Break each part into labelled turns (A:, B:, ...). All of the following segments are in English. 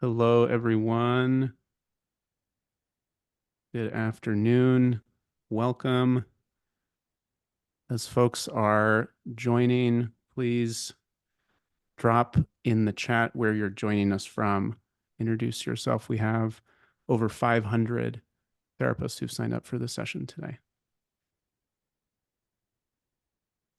A: Hello, everyone. Good afternoon. Welcome. As folks are joining, please drop in the chat where you're joining us from. Introduce yourself. We have over 500 therapists who've signed up for this session today.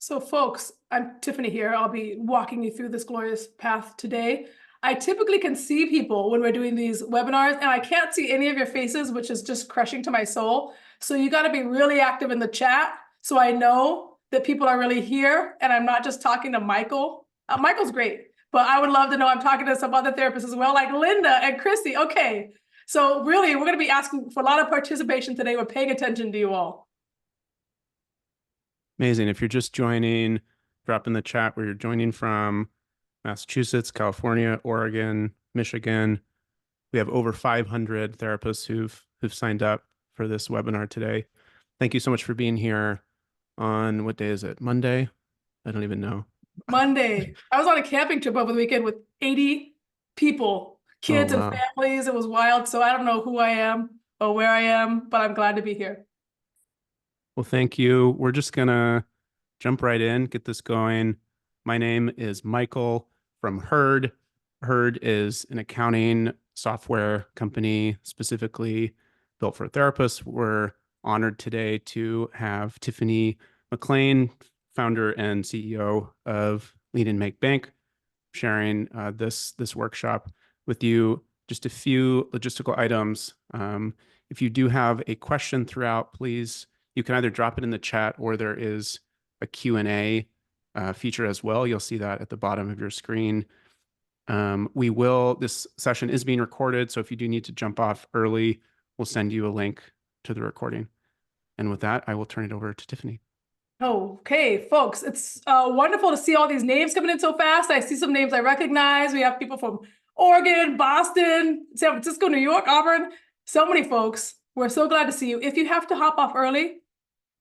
B: So folks, I'm Tiffany here. I'll be walking you through this glorious path today. I typically can see people when we're doing these webinars, and I can't see any of your faces, which is just crushing to my soul. So you got to be really active in the chat so I know that people are really here and I'm not just talking to Michael. Michael's great, but I would love to know I'm talking to some other therapists as well, like Linda and Christy. Okay, so really, we're going to be asking for a lot of participation today. We're paying attention to you all.
A: Amazing. If you're just joining, drop in the chat where you're joining from. Massachusetts, California, Oregon, Michigan. We have over 500 therapists who've signed up for this webinar today. Thank you so much for being here on, what day is it? Monday? I don't even know.
B: Monday. I was on a camping trip over the weekend with 80 people, kids and families. It was wild. So I don't know who I am or where I am, but I'm glad to be here.
A: Well, thank you. We're just gonna jump right in, get this going. My name is Michael from Herd. Herd is an accounting software company specifically built for therapists. We're honored today to have Tiffany McLain, founder and CEO of Lead and Make Bank, sharing this workshop with you. Just a few logistical items. If you do have a question throughout, please, you can either drop it in the chat or there is a Q&A feature as well. You'll see that at the bottom of your screen. This session is being recorded, so if you do need to jump off early, we'll send you a link to the recording. And with that, I will turn it over to Tiffany.
B: Okay, folks, it's wonderful to see all these names coming in so fast. I see some names I recognize. We have people from Oregon, Boston, San Francisco, New York, Auburn. So many folks. We're so glad to see you. If you have to hop off early,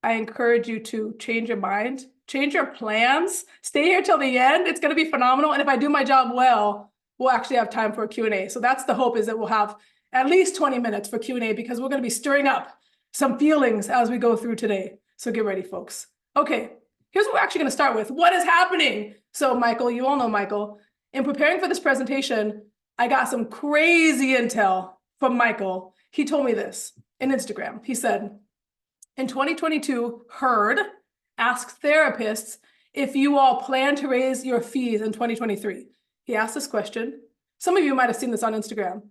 B: I encourage you to change your mind, change your plans, stay here till the end. It's going to be phenomenal. And if I do my job well, we'll actually have time for a Q&A. So that's the hope, is that we'll have at least 20 minutes for Q&A, because we're going to be stirring up some feelings as we go through today. So get ready, folks. Okay, here's what we're actually going to start with. What is happening? So Michael, you all know Michael. In preparing for this presentation, I got some crazy intel from Michael. He told me this in Instagram. He said, in 2022, Herd asked therapists if you all plan to raise your fees in 2023. He asked this question. Some of you might have seen this on Instagram.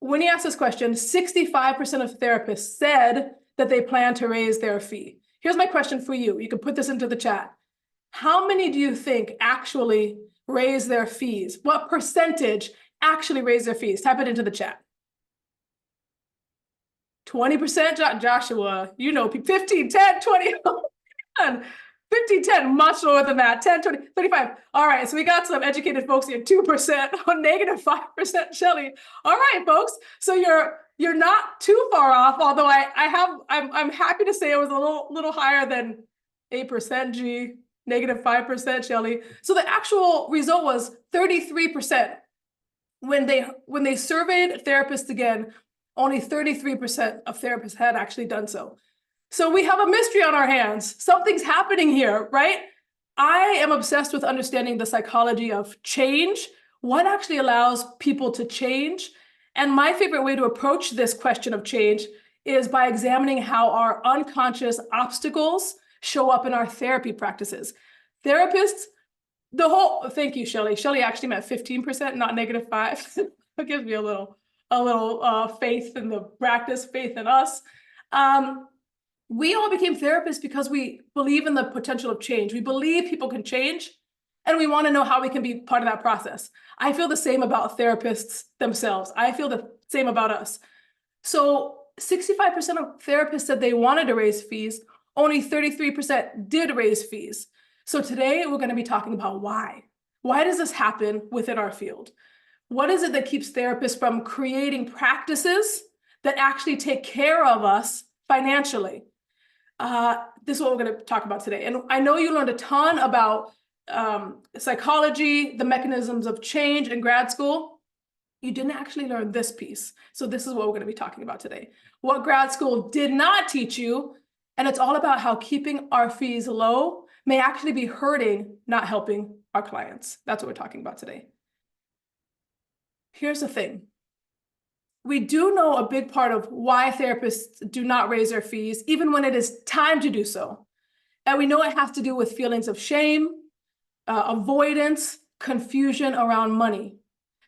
B: When he asked this question, 65% of therapists said that they plan to raise their fee. Here's my question for you. You can put this into the chat. How many do you think actually raise their fees? What percentage actually raise their fees? Type it into the chat. 20%, Joshua, you know, 15, 10, 20, 15, 10, much lower than that, 10, 20, 35. All right, so we got some educated folks here, 2% or negative 5%, Shelly. All right, folks, so you're not too far off, although I'm happy to say it was a little higher than 8%, G, negative 5%, Shelly. So the actual result was 33%. When they surveyed therapists again, only 33% of therapists had actually done so. So we have a mystery on our hands. Something's happening here, right? I am obsessed with understanding the psychology of change, what actually allows people to change. And my favorite way to approach this question of change is by examining how our unconscious obstacles show up in our therapy practices. Therapists, thank you, Shelly. Shelly actually meant 15%, not negative 5. That gives me a little faith in the practice, faith in us. We all became therapists because we believe in the potential of change. We believe people can change, and we want to know how we can be part of that process. I feel the same about therapists themselves. I feel the same about us. So 65% of therapists said they wanted to raise fees. Only 33% did raise fees. So today we're going to be talking about why. Why does this happen within our field? What is it that keeps therapists from creating practices that actually take care of us financially? This is what we're going to talk about today. And I know you learned a ton about psychology, the mechanisms of change in grad school. you didn't actually learn this piece. So this is what we're going to be talking about today. What grad school did not teach you, and it's all about how keeping our fees low may actually be hurting, not helping our clients. That's what we're talking about today. Here's the thing. We do know a big part of why therapists do not raise their fees, even when it is time to do so. And we know it has to do with feelings of shame, avoidance, confusion around money.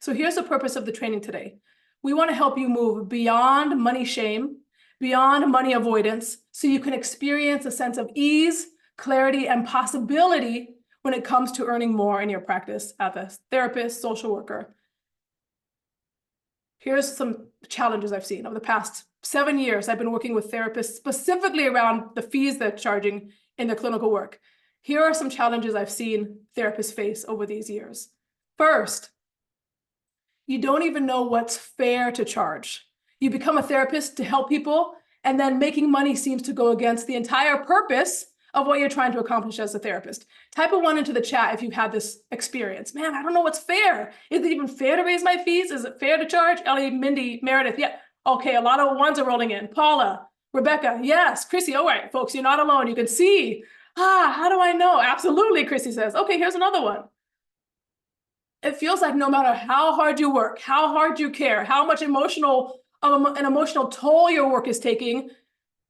B: So here's the purpose of the training today. We want to help you move beyond money shame, beyond money avoidance, so you can experience a sense of ease, clarity, and possibility when it comes to earning more in your practice as a therapist, social worker. Here's some challenges I've seen over the past 7 years. I've been working with therapists specifically around the fees they're charging in their clinical work. Here are some challenges I've seen therapists face over these years. First, you don't even know what's fair to charge. You become a therapist to help people, and then making money seems to go against the entire purpose of what you're trying to accomplish as a therapist. Type a 1 into the chat if you've had this experience. Man, I don't know what's fair. Is it even fair to raise my fees? Is it fair to charge? Ellie, Mindy, Meredith, yeah. Okay, a lot of 1s are rolling in. Paula, Rebecca, yes. Chrissy, all right, folks, you're not alone. You can see. How do I know? Absolutely, Chrissy says. Okay, here's another one. It feels like no matter how hard you work, how hard you care, how much an emotional toll your work is taking,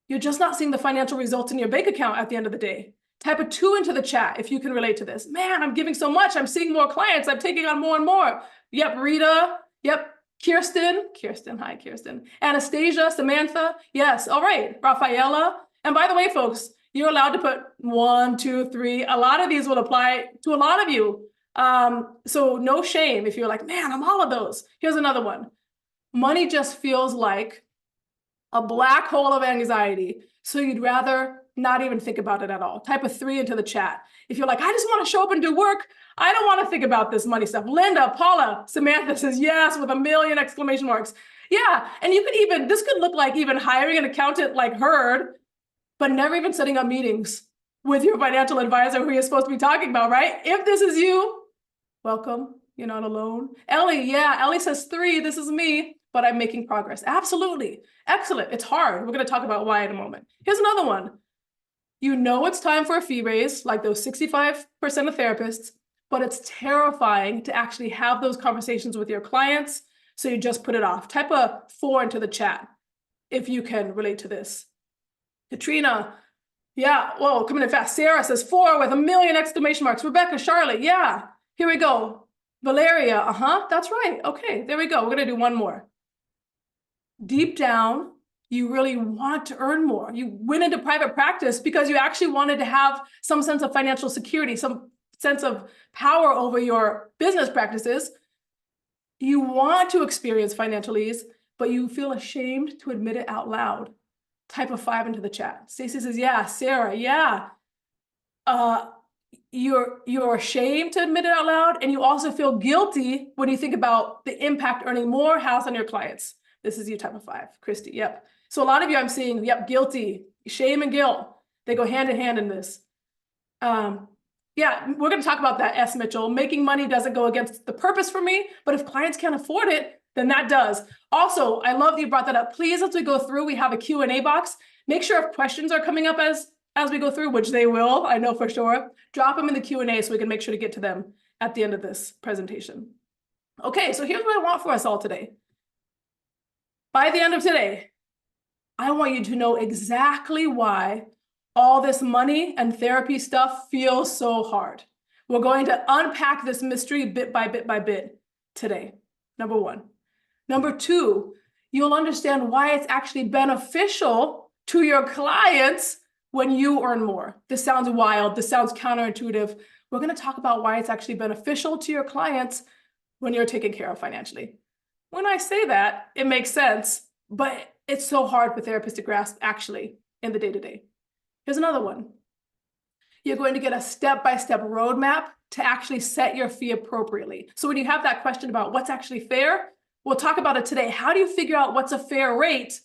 B: you're just not seeing the financial results in your bank account at the end of the day. Type a 2 into the chat if you can relate to this. Man, I'm giving so much. I'm seeing more clients. I'm taking on more and more. Yep, Rita. Yep, Kirsten. Hi, Kirsten. Anastasia, Samantha. Yes, all right. Rafaela. And by the way, folks, you're allowed to put 1, 2, 3. A lot of these will apply to a lot of you. So no shame if you're like, man, I'm all of those. Here's another one. Money just feels like a black hole of anxiety. So you'd rather not even think about it at all. Type a 3 into the chat. If you're like, I just want to show up and do work, I don't want to think about this money stuff. Linda, Paula, Samantha says yes with 1,000,000 exclamation marks. Yeah, and you could even, this could look like even hiring an accountant like Herd, but never even setting up meetings with your financial advisor who you're supposed to be talking about, right? If this is you, welcome. You're not alone. Ellie, yeah, Ellie says 3, this is me, but I'm making progress. Absolutely. Excellent. It's hard. We're going to talk about why in a moment. Here's another one. You know it's time for a fee raise, like those 65% of therapists, but it's terrifying to actually have those conversations with your clients, so you just put it off. Type a 4 into the chat if you can relate to this. Katrina, yeah, whoa, coming in fast. Sarah says 4 with 1,000,000 exclamation marks. Rebecca, Charlotte, yeah, here we go. Valeria, that's right. Okay, there we go. We're going to do one more. Deep down, you really want to earn more. You went into private practice because you actually wanted to have some sense of financial security, some sense of power over your business practices. You want to experience financial ease, but you feel ashamed to admit it out loud. Type a 5 into the chat. Stacey says, yeah. Sarah, yeah. You're ashamed to admit it out loud, and you also feel guilty when you think about the impact earning more has on your clients. This is you, type of 5. Christy, yep. So a lot of you I'm seeing, yep, guilty, shame and guilt. They go hand in hand in this. Yeah, we're going to talk about that, S. Mitchell. Making money doesn't go against the purpose for me, but if clients can't afford it, then that does. Also, I love that you brought that up. Please, as we go through, we have a Q&A box. Make sure if questions are coming up as we go through, which they will, I know for sure, drop them in the Q&A so we can make sure to get to them at the end of this presentation. Okay, so here's what I want for us all today. By the end of today, I want you to know exactly why all this money and therapy stuff feels so hard. We're going to unpack this mystery bit by bit by bit today, number 1. Number 2, you'll understand why it's actually beneficial to your clients when you earn more. This sounds wild. This sounds counterintuitive. We're going to talk about why it's actually beneficial to your clients when you're taken care of financially. When I say that, it makes sense, but it's so hard for therapists to grasp actually in the day-to-day. Here's another one. You're going to get a step-by-step roadmap to actually set your fee appropriately. So when you have that question about what's actually fair, we'll talk about it today. How do you figure out what's a fair rate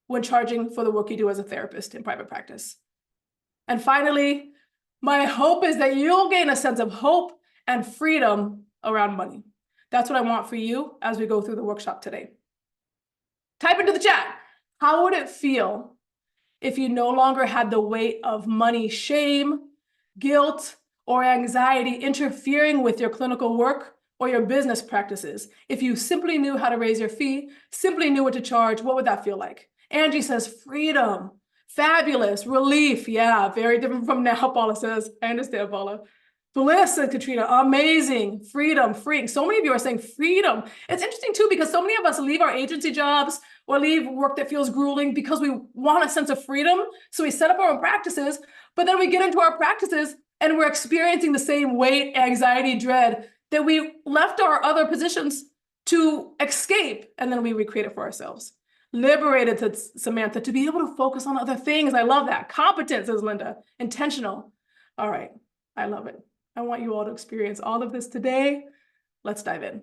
B: when charging for the work you do as a therapist in private practice? And finally, my hope is that you'll gain a sense of hope and freedom around money. That's what I want for you as we go through the workshop today. Type into the chat, how would it feel if you no longer had the weight of money shame, guilt, or anxiety interfering with your clinical work or your business practices? If you simply knew how to raise your fee, simply knew what to charge, what would that feel like? Angie says, freedom, fabulous, relief. Yeah, very different from now, Paula says. I understand, Paula. Bliss, said Katrina, amazing, freedom, freeing. So many of you are saying freedom. It's interesting too, because so many of us leave our agency jobs or leave work that feels grueling because we want a sense of freedom. So we set up our own practices, but then we get into our practices and we're experiencing the same weight, anxiety, dread that we left our other positions to escape, and then we recreate it for ourselves. Liberated, to Samantha, to be able to focus on other things. I love that. Competent, says Linda. Intentional. All right, I love it. I want you all to experience all of this today. Let's dive in.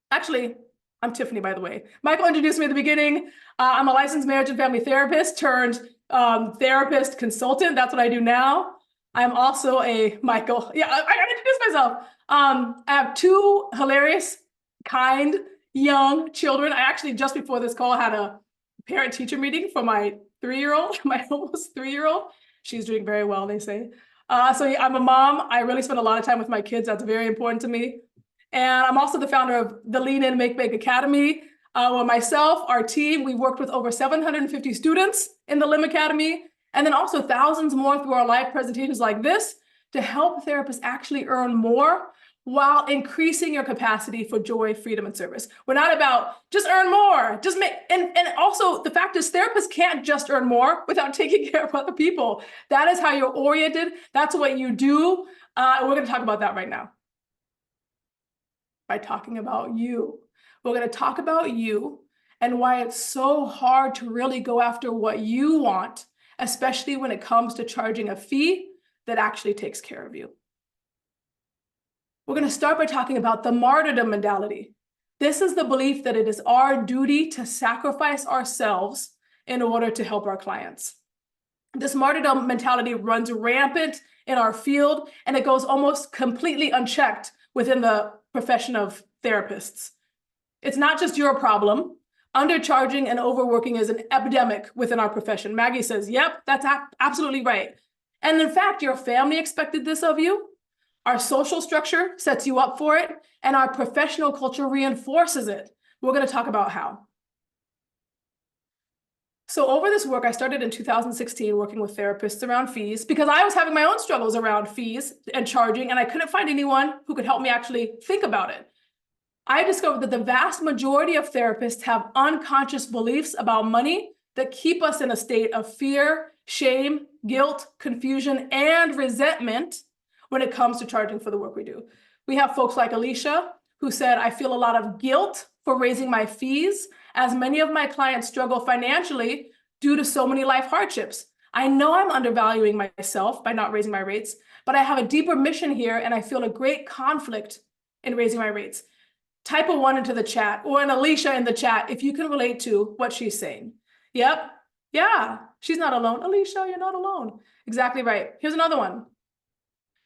B: Actually, I'm Tiffany, by the way. Michael introduced me at the beginning. I'm a licensed marriage and family therapist turned therapist consultant. That's what I do now. I'm also a Michael. Yeah, I gotta introduce myself. I have two hilarious, kind, young children. I actually, just before this call, had a parent-teacher meeting for my 3-year-old, my almost 3-year-old. She's doing very well, they say. So yeah, I'm a mom. I really spend a lot of time with my kids. That's very important to me. And I'm also the founder of the Lean In Make Big Academy. Where myself, our team, we worked with over 750 students in the LIM Academy, and then also thousands more through our live presentations like this to help therapists actually earn more while increasing your capacity for joy, freedom, and service. We're not about just earn more, just make, and also the fact is therapists can't just earn more without taking care of other people. That is how you're oriented. That's what you do. We're going to talk about that right now. By talking about you. We're going to talk about you and why it's so hard to really go after what you want, especially when it comes to charging a fee that actually takes care of you. We're going to start by talking about the martyrdom mentality. This is the belief that it is our duty to sacrifice ourselves in order to help our clients. This martyrdom mentality runs rampant in our field, and it goes almost completely unchecked within the profession of therapists. It's not just your problem. Undercharging and overworking is an epidemic within our profession. Maggie says, yep, that's absolutely right. And in fact, your family expected this of you. Our social structure sets you up for it, and our professional culture reinforces it. We're going to talk about how. So over this work, I started in 2016 working with therapists around fees because I was having my own struggles around fees and charging, and I couldn't find anyone who could help me actually think about it. I discovered that the vast majority of therapists have unconscious beliefs about money that keep us in a state of fear, shame, guilt, confusion, and resentment when it comes to charging for the work we do. We have folks like Alicia, who said, I feel a lot of guilt for raising my fees, as many of my clients struggle financially due to so many life hardships. I know I'm undervaluing myself by not raising my rates, but I have a deeper mission here, and I feel a great conflict in raising my rates. Type a 1 into the chat, or an Alicia in the chat, if you can relate to what she's saying. Yep, yeah, she's not alone. Alicia, you're not alone. Exactly right. Here's another one.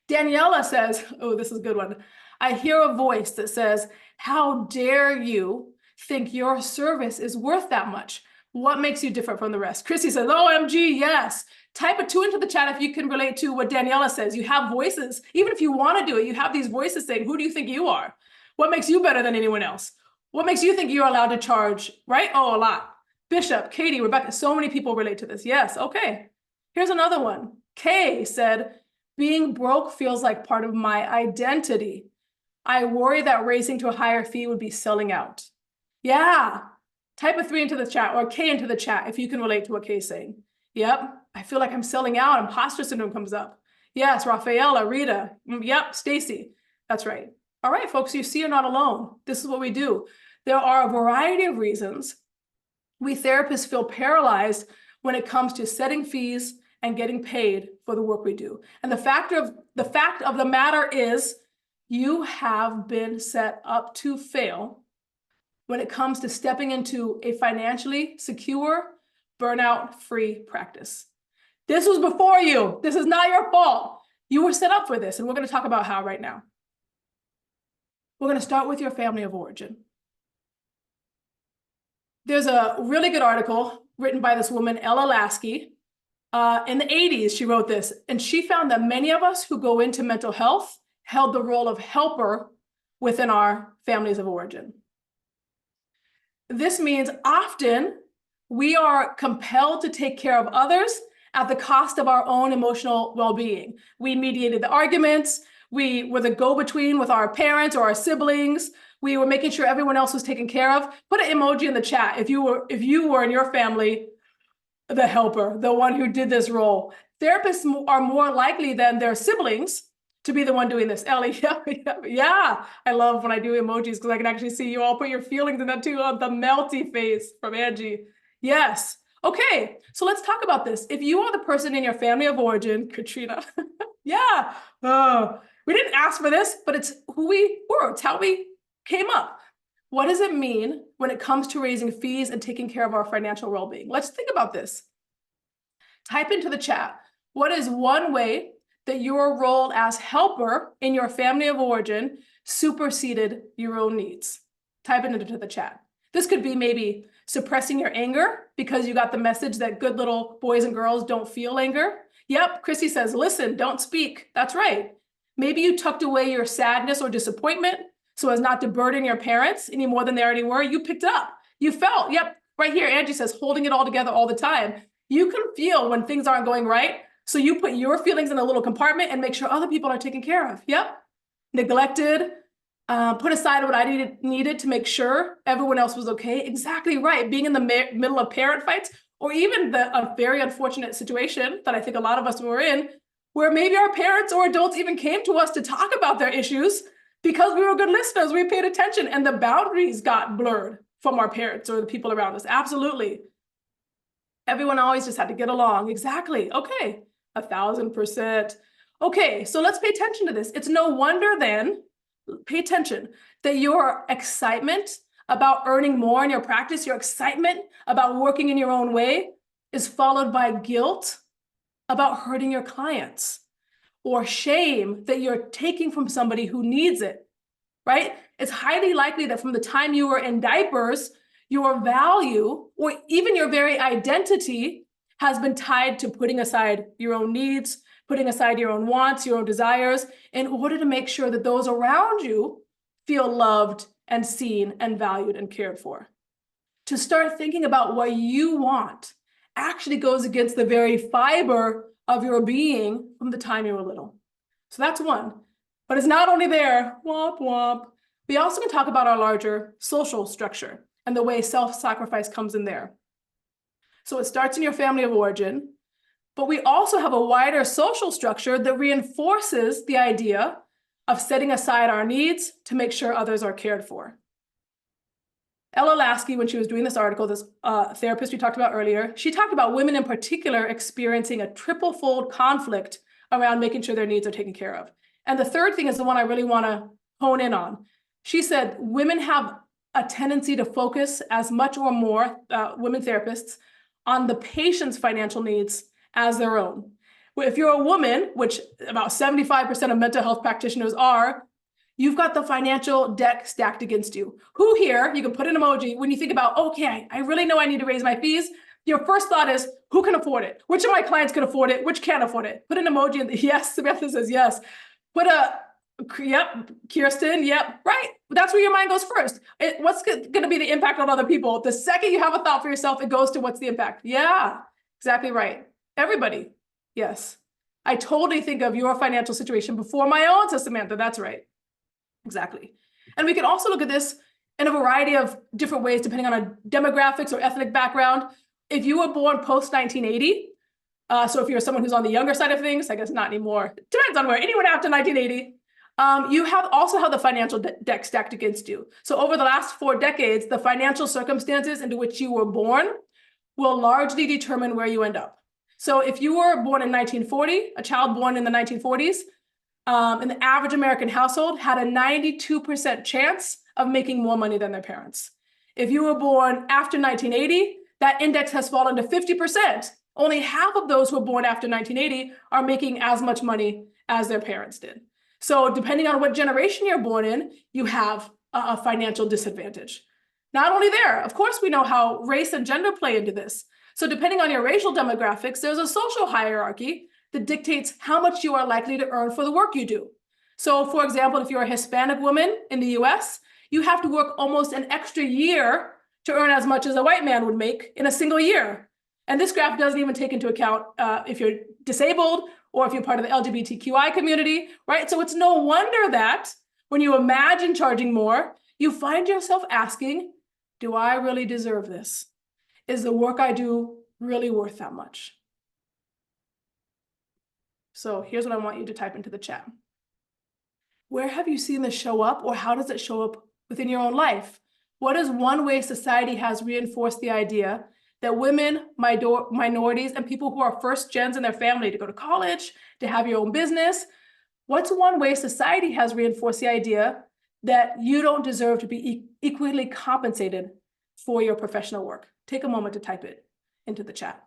B: Daniela says, oh, this is a good one. I hear a voice that says, how dare you think your service is worth that much? What makes you different from the rest? Chrissy says, OMG, yes. Type a 2 into the chat if you can relate to what Daniela says. You have voices. Even if you want to do it, you have these voices saying, who do you think you are? What makes you better than anyone else? What makes you think you're allowed to charge, right? Oh, a lot. Bishop, Katie, Rebecca, so many people relate to this. Yes, okay. Here's another one. Kay said, being broke feels like part of my identity. I worry that raising to a higher fee would be selling out. Yeah. Type a 3 into the chat, or K into the chat if you can relate to what Kay's saying. Yep. I feel like I'm selling out. Imposter syndrome comes up. Yes, Rafaela, Rita. Yep, Stacy. That's right. All right, folks, you see you're not alone. This is what we do. There are a variety of reasons we therapists feel paralyzed when it comes to setting fees and getting paid for the work we do. And the fact of the matter is, you have been set up to fail when it comes to stepping into a financially secure, burnout-free practice. This was before you. This is not your fault. You were set up for this, and we're going to talk about how right now. We're going to start with your family of origin. There's a really good article written by this woman, Ella Lasky. In the 80s, she wrote this, and she found that many of us who go into mental health held the role of helper within our families of origin. This means often we are compelled to take care of others at the cost of our own emotional well-being. We mediated the arguments. We were the go-between with our parents or our siblings. We were making sure everyone else was taken care of. Put an emoji in the chat if you were in your family the helper, the one who did this role. Therapists are more likely than their siblings to be the one doing this. Ellie, yeah. I love when I do emojis because I can actually see you all put your feelings in that too. The melty face from Angie. Yes. Okay, so let's talk about this. If you are the person in your family of origin, Katrina, yeah. We didn't ask for this, but it's who we were. It's how we came up. What does it mean when it comes to raising fees and taking care of our financial well-being? Let's think about this. Type into the chat, what is one way that your role as helper in your family of origin superseded your own needs? Type it into the chat. This could be maybe suppressing your anger because you got the message that good little boys and girls don't feel anger. Yep, Chrissy says, listen, don't speak. That's right. Maybe you tucked away your sadness or disappointment so as not to burden your parents any more than they already were. You picked up, you felt, yep, right here, Angie says, holding it all together all the time. You can feel when things aren't going right, so you put your feelings in a little compartment and make sure other people are taken care of, yep. Neglected, put aside what I needed to make sure everyone else was okay, exactly right. Being in the middle of parent fights, or even a very unfortunate situation that I think a lot of us were in, where maybe our parents or adults even came to us to talk about their issues, because we were good listeners, we paid attention, and the boundaries got blurred from our parents or the people around us. Absolutely. Everyone always just had to get along. Exactly. Okay. 1,000%. Okay. So let's pay attention to this. It's no wonder then, pay attention, that your excitement about earning more in your practice, your excitement about working in your own way is followed by guilt about hurting your clients, or shame that you're taking from somebody who needs it, right? It's highly likely that from the time you were in diapers, your value or even your very identity has been tied to putting aside your own needs, putting aside your own wants, your own desires, in order to make sure that those around you feel loved and seen and valued and cared for. To start thinking about what you want actually goes against the very fiber of your being from the time you were little. So that's one. But it's not only there, womp womp. We also can talk about our larger social structure and the way self-sacrifice comes in there. So it starts in your family of origin, but we also have a wider social structure that reinforces the idea of setting aside our needs to make sure others are cared for. Ella Lasky, when she was doing this article, this therapist we talked about earlier, she talked about women in particular experiencing a triple-fold conflict around making sure their needs are taken care of. And the third thing is the one I really want to hone in on. She said women have a tendency to focus as much or more, women therapists, on the patient's financial needs as their own. If you're a woman, which about 75% of mental health practitioners are, you've got the financial deck stacked against you. Who here, you can put an emoji, when you think about, okay, I really know I need to raise my fees, your first thought is, who can afford it? Which of my clients can afford it? Which can't afford it? Put an emoji in the, yes, Samantha says yes. Put a, yep, Kirsten, yep, right. That's where your mind goes first. What's going to be the impact on other people? The second you have a thought for yourself, it goes to what's the impact? Yeah, exactly right. Everybody, yes. I totally think of your financial situation before my own, says Samantha, that's right. Exactly. And we can also look at this in a variety of different ways, depending on our demographics or ethnic background. If you were born post-1980, so if you're someone who's on the younger side of things, I guess not anymore, depends on where, anyone after 1980, you also have the financial deck stacked against you. So over the last 4 decades, the financial circumstances into which you were born will largely determine where you end up. So if you were born in 1940, a child born in the 1940s, in the average American household had a 92% chance of making more money than their parents. If you were born after 1980, that index has fallen to 50%. Only half of those who were born after 1980 are making as much money as their parents did. So depending on what generation you're born in, you have a financial disadvantage. Not only there, of course, we know how race and gender play into this. So depending on your racial demographics, there's a social hierarchy that dictates how much you are likely to earn for the work you do. So for example, if you're a Hispanic woman in the US, you have to work almost an extra year to earn as much as a white man would make in a single year. And this graph doesn't even take into account if you're disabled or if you're part of the LGBTQI community, right? So it's no wonder that when you imagine charging more, you find yourself asking, do I really deserve this? Is the work I do really worth that much? So here's what I want you to type into the chat. Where have you seen this show up, or how does it show up within your own life? What is one way society has reinforced the idea that women, minorities, and people who are first gens in their family to go to college, to have your own business? What's one way society has reinforced the idea that you don't deserve to be equally compensated for your professional work? Take a moment to type it into the chat.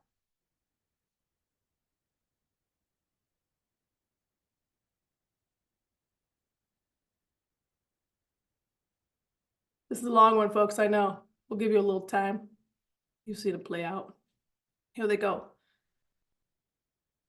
B: This is a long one, folks, I know. We'll give you a little time. You see it play out. Here they go.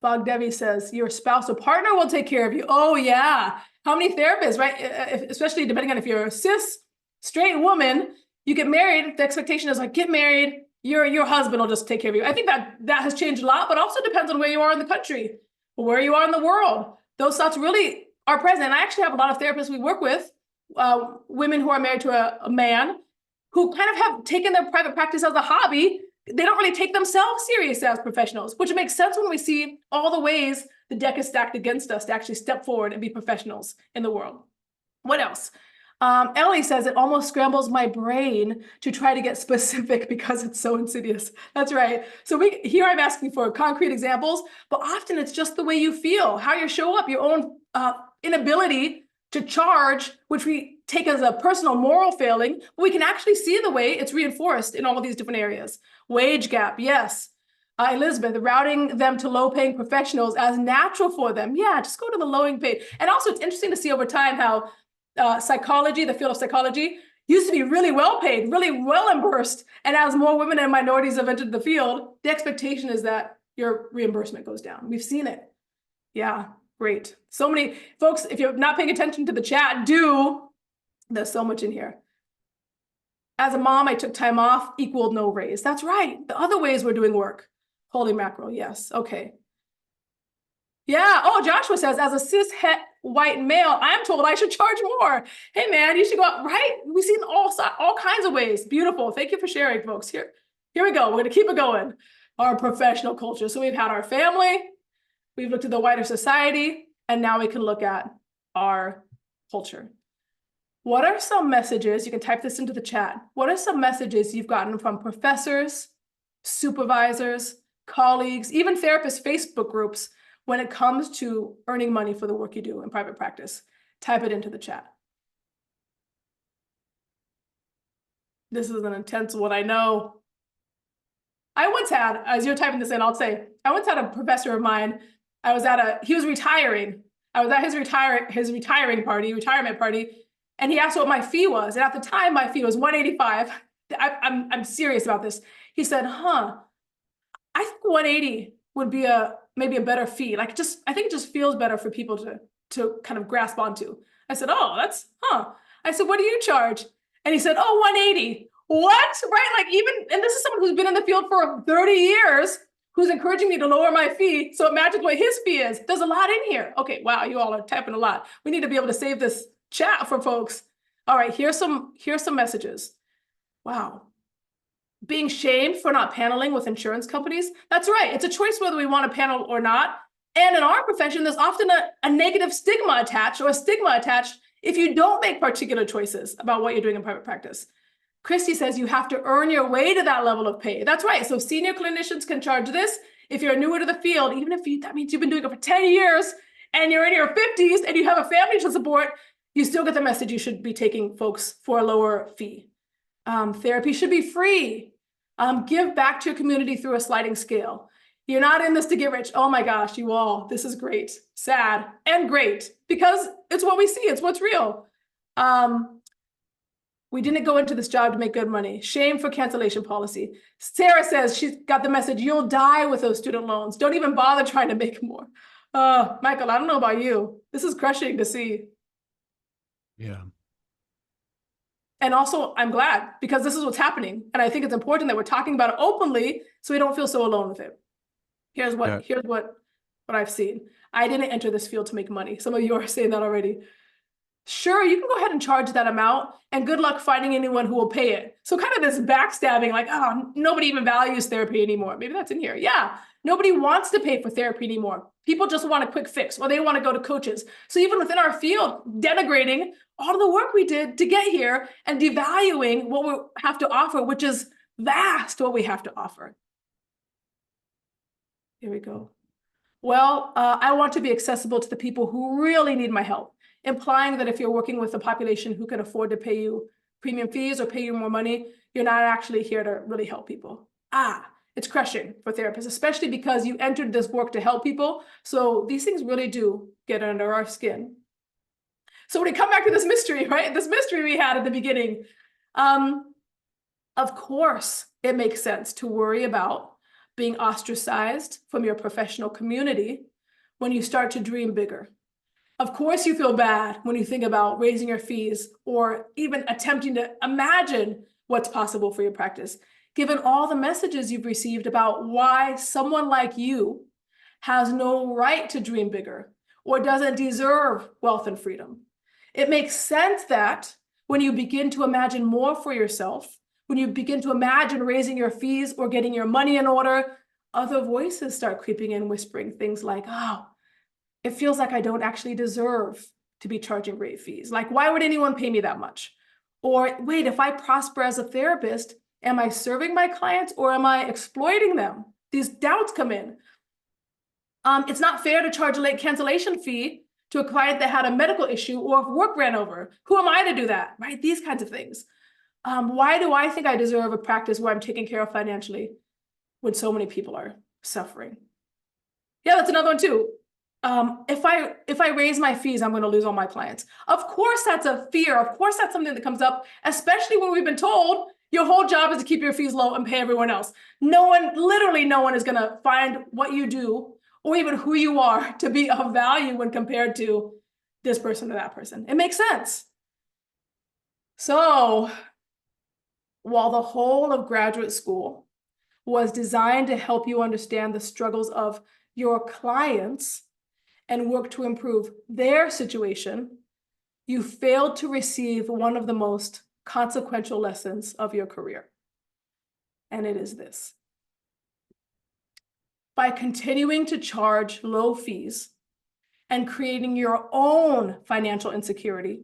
B: Bogdevi says, your spouse or partner will take care of you. Oh yeah. How many therapists, right? Especially depending on if you're a cis, straight woman, you get married, the expectation is like, get married, your husband will just take care of you. I think that has changed a lot, but also depends on where you are in the country, or where you are in the world. Those thoughts really are present. And I actually have a lot of therapists we work with, women who are married to a man, who kind of have taken their private practice as a hobby. They don't really take themselves serious as professionals, which makes sense when we see all the ways the deck is stacked against us to actually step forward and be professionals in the world. What else? Ellie says, it almost scrambles my brain to try to get specific because it's so insidious. That's right. So here I'm asking for concrete examples, but often it's just the way you feel, how you show up, your own inability to charge, which we take as a personal moral failing, but we can actually see the way it's reinforced in all of these different areas. Wage gap, yes. Elizabeth, routing them to low-paying professionals as natural for them. Yeah, just go to the lowing paid. And also it's interesting to see over time how psychology, the field of psychology, used to be really well paid, really well reimbursed. And as more women and minorities have entered the field, the expectation is that your reimbursement goes down. We've seen it. Yeah, great. So many folks, if you're not paying attention to the chat, there's so much in here. As a mom, I took time off, equaled no raise. That's right. The other ways we're doing work. Holy mackerel, yes. Okay. Yeah. Oh, Joshua says, as a cis het white male, I'm told I should charge more. Hey, man, you should go out, right? We've seen all kinds of ways. Beautiful. Thank you for sharing, folks. Here we go. We're going to keep it going. Our professional culture. So we've had our family, we've looked at the wider society, and now we can look at our culture. What are some messages, you can type this into the chat, what are some messages you've gotten from professors, supervisors, colleagues, even therapist Facebook groups when it comes to earning money for the work you do in private practice? Type it into the chat. This is an intense one, I know. I once had, as you're typing this in, I'll say, I once had a professor of mine, he was retiring. I was at his retirement party, and he asked what my fee was. And at the time, my fee was $185. I'm serious about this. He said, I think 180 would be maybe a better fee. Like I think it just feels better for people to kind of grasp onto. I said, oh, I said, what do you charge? And he said, oh, 180. What? Right? Like and this is someone who's been in the field for 30 years, who's encouraging me to lower my fee. So imagine what his fee is. There's a lot in here. Okay, wow, you all are typing a lot. We need to be able to save this chat for folks. All right, here's some messages. Wow. Being shamed for not paneling with insurance companies. That's right. It's a choice whether we want to panel or not. And in our profession, there's often a negative stigma attached, or a stigma attached if you don't make particular choices about what you're doing in private practice. Christy says you have to earn your way to that level of pay. That's right. So senior clinicians can charge this. If you're newer to the field, even if that means you've been doing it for 10 years and you're in your 50s and you have a family to support, you still get the message you should be taking folks for a lower fee. Therapy should be free. Give back to your community through a sliding scale. You're not in this to get rich. Oh my gosh, you all, this is great, sad and great because it's what we see. It's what's real. We didn't go into this job to make good money. Shame for cancellation policy. Sarah says she's got the message, you'll die with those student loans. Don't even bother trying to make more. Michael, I don't know about you. This is crushing to see.
A: Yeah.
B: And also, I'm glad because this is what's happening. And I think it's important that we're talking about it openly so we don't feel so alone with it. Here's what I've seen. I didn't enter this field to make money. Some of you are saying that already. Sure, you can go ahead and charge that amount and good luck finding anyone who will pay it. So kind of this backstabbing, like, oh, nobody even values therapy anymore. Maybe that's in here. Yeah, nobody wants to pay for therapy anymore. People just want a quick fix or they want to go to coaches. So even within our field, denigrating all of the work we did to get here and devaluing what we have to offer, which is vast what we have to offer. Here we go. Well, I want to be accessible to the people who really need my help, implying that if you're working with a population who can afford to pay you premium fees or pay you more money, you're not actually here to really help people. It's crushing for therapists, especially because you entered this work to help people. So these things really do get under our skin. So when we come back to this mystery, right? This mystery we had at the beginning, of course, it makes sense to worry about being ostracized from your professional community when you start to dream bigger. Of course, you feel bad when you think about raising your fees or even attempting to imagine what's possible for your practice, given all the messages you've received about why someone like you has no right to dream bigger or doesn't deserve wealth and freedom. It makes sense that when you begin to imagine more for yourself, when you begin to imagine raising your fees or getting your money in order, other voices start creeping in, whispering things like, oh, it feels like I don't actually deserve to be charging great fees. Like, why would anyone pay me that much? Or wait, if I prosper as a therapist, am I serving my clients or am I exploiting them? These doubts come in. It's not fair to charge a late cancellation fee to a client that had a medical issue or if work ran over. Who am I to do that, right? These kinds of things. Why do I think I deserve a practice where I'm taken care of financially when so many people are suffering? Yeah, that's another one too. If I raise my fees, I'm going to lose all my clients. Of course, that's a fear. Of course, that's something that comes up, especially when we've been told your whole job is to keep your fees low and pay everyone else. Literally no one is going to find what you do or even who you are to be of value when compared to this person or that person. It makes sense. So while the whole of graduate school was designed to help you understand the struggles of your clients and work to improve their situation, you failed to receive one of the most consequential lessons of your career. And it is this. By continuing to charge low fees and creating your own financial insecurity,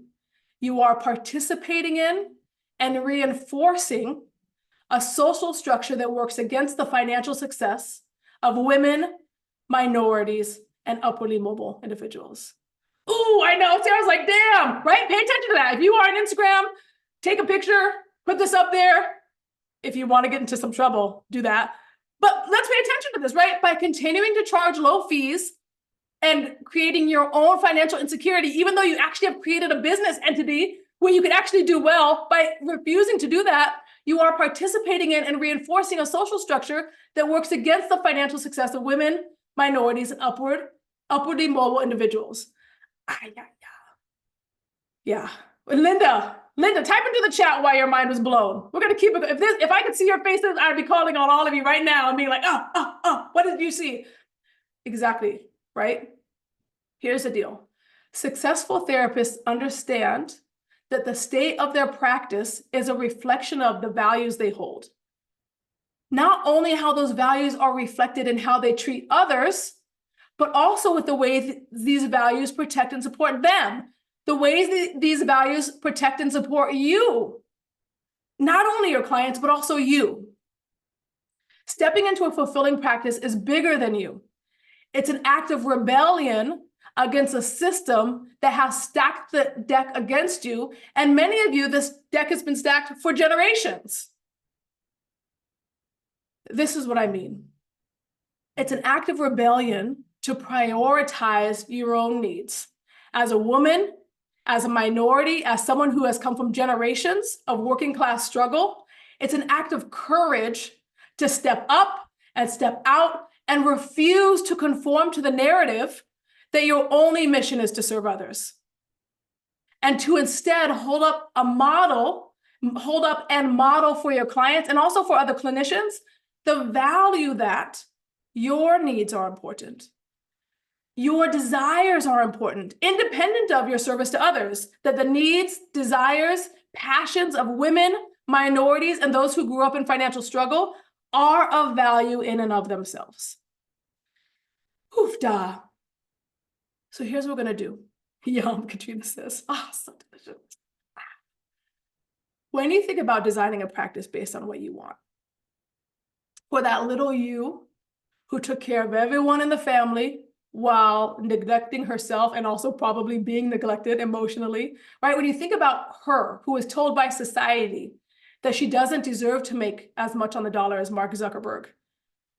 B: you are participating in and reinforcing a social structure that works against the financial success of women, minorities, and upwardly mobile individuals. Ooh, I know. Sarah's like, damn, right? Pay attention to that. If you are on Instagram, take a picture, put this up there. If you want to get into some trouble, do that. But let's pay attention to this, right? By continuing to charge low fees and creating your own financial insecurity, even though you actually have created a business entity where you could actually do well, by refusing to do that, you are participating in and reinforcing a social structure that works against the financial success of women, minorities, and upwardly mobile individuals. Yeah. Linda, type into the chat why your mind was blown. We're gonna keep it. If I could see your faces, I'd be calling on all of you right now and being like, what did you see? Exactly, right? Here's the deal. Successful therapists understand that the state of their practice is a reflection of the values they hold. Not only how those values are reflected in how they treat others, but also with the ways these values protect and support them. The ways these values protect and support you. Not only your clients, but also you. Stepping into a fulfilling practice is bigger than you. It's an act of rebellion against a system that has stacked the deck against you. And many of you, this deck has been stacked for generations. This is what I mean. It's an act of rebellion to prioritize your own needs. As a woman, as a minority, as someone who has come from generations of working class struggle, it's an act of courage to step up and step out and refuse to conform to the narrative that your only mission is to serve others. And to instead hold up and model for your clients and also for other clinicians the value that your needs are important. Your desires are important, independent of your service to others, that the needs, desires, passions of women, minorities, and those who grew up in financial struggle are of value in and of themselves. Oofda. So here's what we're going to do. Yum, Katrina says. Ah, so delicious. When you think about designing a practice based on what you want, for that little you who took care of everyone in the family while neglecting herself and also probably being neglected emotionally, right? When you think about her who is told by society that she doesn't deserve to make as much on the dollar as Mark Zuckerberg,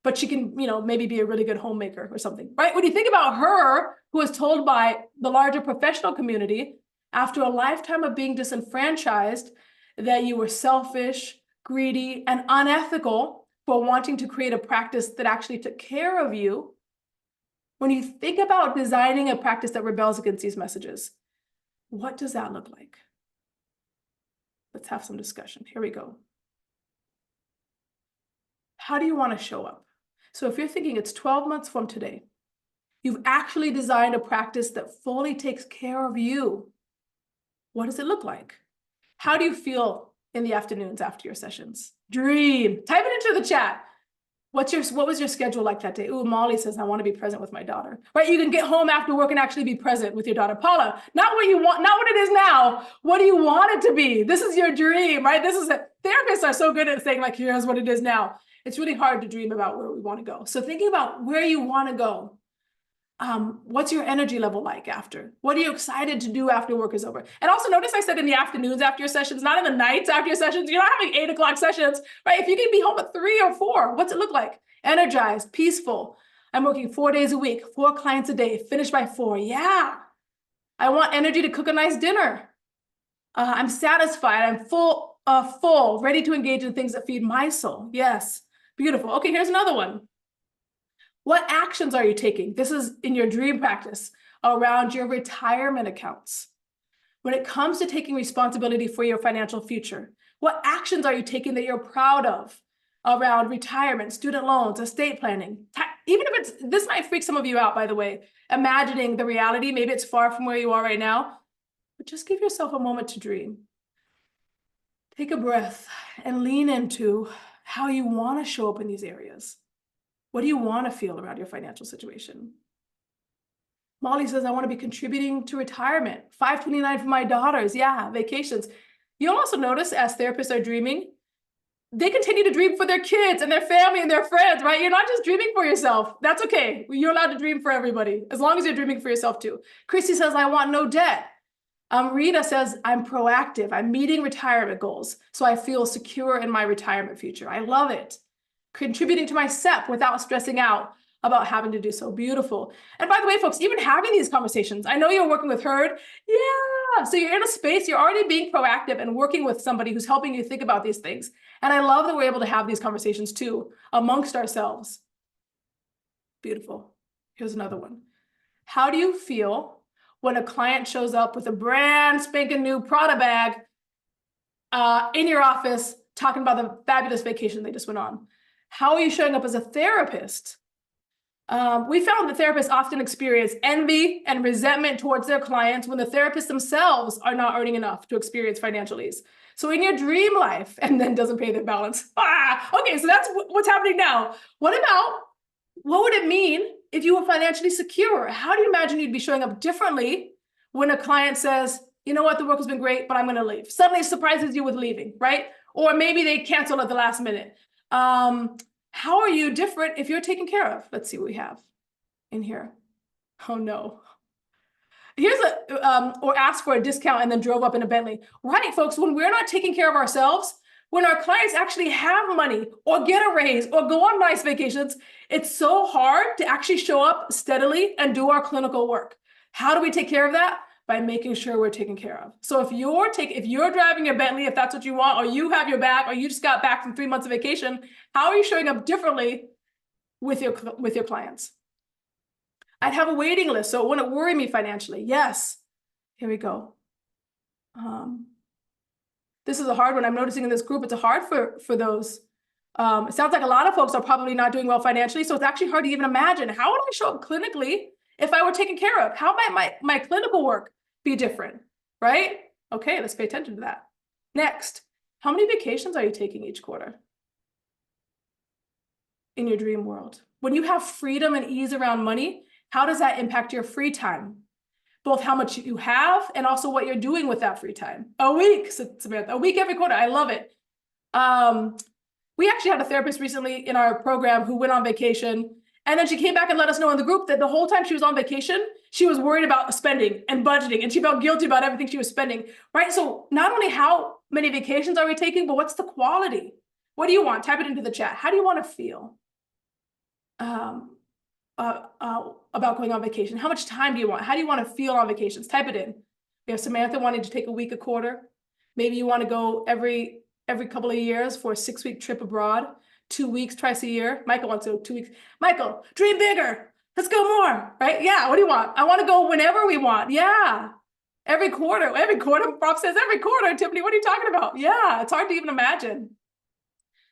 B: but she can, maybe be a really good homemaker or something, right? When you think about her who is told by the larger professional community after a lifetime of being disenfranchised that you were selfish, greedy, and unethical for wanting to create a practice that actually took care of you, when you think about designing a practice that rebels against these messages, what does that look like? Let's have some discussion. Here we go. How do you want to show up? So if you're thinking it's 12 months from today, you've actually designed a practice that fully takes care of you. What does it look like? How do you feel in the afternoons after your sessions? Dream. Type it into the chat. What was your schedule like that day? Ooh, Molly says, I want to be present with my daughter. Right? You can get home after work and actually be present with your daughter. Paula, not what you want, not what it is now. What do you want it to be? This is your dream, right? Therapists are so good at saying, like, here's what it is now. It's really hard to dream about where we want to go. So thinking about where you want to go. What's your energy level like after? What are you excited to do after work is over? And also notice I said in the afternoons after your sessions, not in the nights after your sessions. You're not having 8 o'clock sessions, right? If you can be home at 3 or 4, what's it look like? Energized, peaceful. I'm working 4 days a week, 4 clients a day, finish by 4. Yeah. I want energy to cook a nice dinner. I'm satisfied. I'm full, ready to engage in things that feed my soul. Yes. Beautiful. Okay, here's another one. What actions are you taking? This is in your dream practice around your retirement accounts. When it comes to taking responsibility for your financial future, what actions are you taking that you're proud of around retirement, student loans, estate planning? Even if this might freak some of you out, by the way, imagining the reality, maybe it's far from where you are right now, but just give yourself a moment to dream. Take a breath and lean into how you want to show up in these areas. What do you want to feel around your financial situation? Molly says, I want to be contributing to retirement. 529 for my daughters. Yeah, vacations. You'll also notice as therapists are dreaming, they continue to dream for their kids and their family and their friends, right? You're not just dreaming for yourself. That's okay. You're allowed to dream for everybody, as long as you're dreaming for yourself too. Christy says, I want no debt. Rita says, I'm proactive. I'm meeting retirement goals, so I feel secure in my retirement future. I love it. Contributing to my SEP without stressing out about having to do so. Beautiful. And by the way, folks, even having these conversations, I know you're working with Herd. Yeah. So you're in a space, you're already being proactive and working with somebody who's helping you think about these things. And I love that we're able to have these conversations too amongst ourselves. Beautiful. Here's another one. How do you feel when a client shows up with a brand spanking new Prada bag in your office talking about the fabulous vacation they just went on? How are you showing up as a therapist? We found that therapists often experience envy and resentment towards their clients when the therapists themselves are not earning enough to experience financial ease. So in your dream life, and then doesn't pay their balance. Okay, so that's what's happening now. What would it mean if you were financially secure? How do you imagine you'd be showing up differently when a client says, you know what, the work has been great, but I'm going to leave. Suddenly surprises you with leaving, right? Or maybe they cancel at the last minute. How are you different if you're taken care of? Let's see what we have in here. Oh no. Here's or asked for a discount and then drove up in a Bentley. Right, folks, when we're not taking care of ourselves, when our clients actually have money or get a raise or go on nice vacations, it's so hard to actually show up steadily and do our clinical work. How do we take care of that? By making sure we're taken care of. So if you're driving your Bentley, if that's what you want, or you have your back, or you just got back from 3 months of vacation, how are you showing up differently with your clients? I'd have a waiting list, so it wouldn't worry me financially. Yes. Here we go. This is a hard one. I'm noticing in this group, it's hard for those. It sounds like a lot of folks are probably not doing well financially, so it's actually hard to even imagine, how would I show up clinically if I were taken care of? How might my clinical work be different, right? Okay, let's pay attention to that. Next, how many vacations are you taking each quarter in your dream world? When you have freedom and ease around money, how does that impact your free time? Both how much you have and also what you're doing with that free time. A week, Samantha, a week every quarter. I love it. We actually had a therapist recently in our program who went on vacation, and then she came back and let us know in the group that the whole time she was on vacation, she was worried about spending and budgeting, and she felt guilty about everything she was spending, right? So not only how many vacations are we taking, but what's the quality? What do you want? Type it into the chat. How do you want to feel about going on vacation? How much time do you want? How do you want to feel on vacations? Type it in. We have Samantha wanting to take a week a quarter. Maybe you want to go every couple of years for a 6-week trip abroad, 2 weeks twice a year. Michael wants to go 2 weeks. Michael, dream bigger. Let's go more, right? Yeah, what do you want? I want to go whenever we want. Yeah. Every quarter, Rob says every quarter. Tiffany, what are you talking about? Yeah, it's hard to even imagine.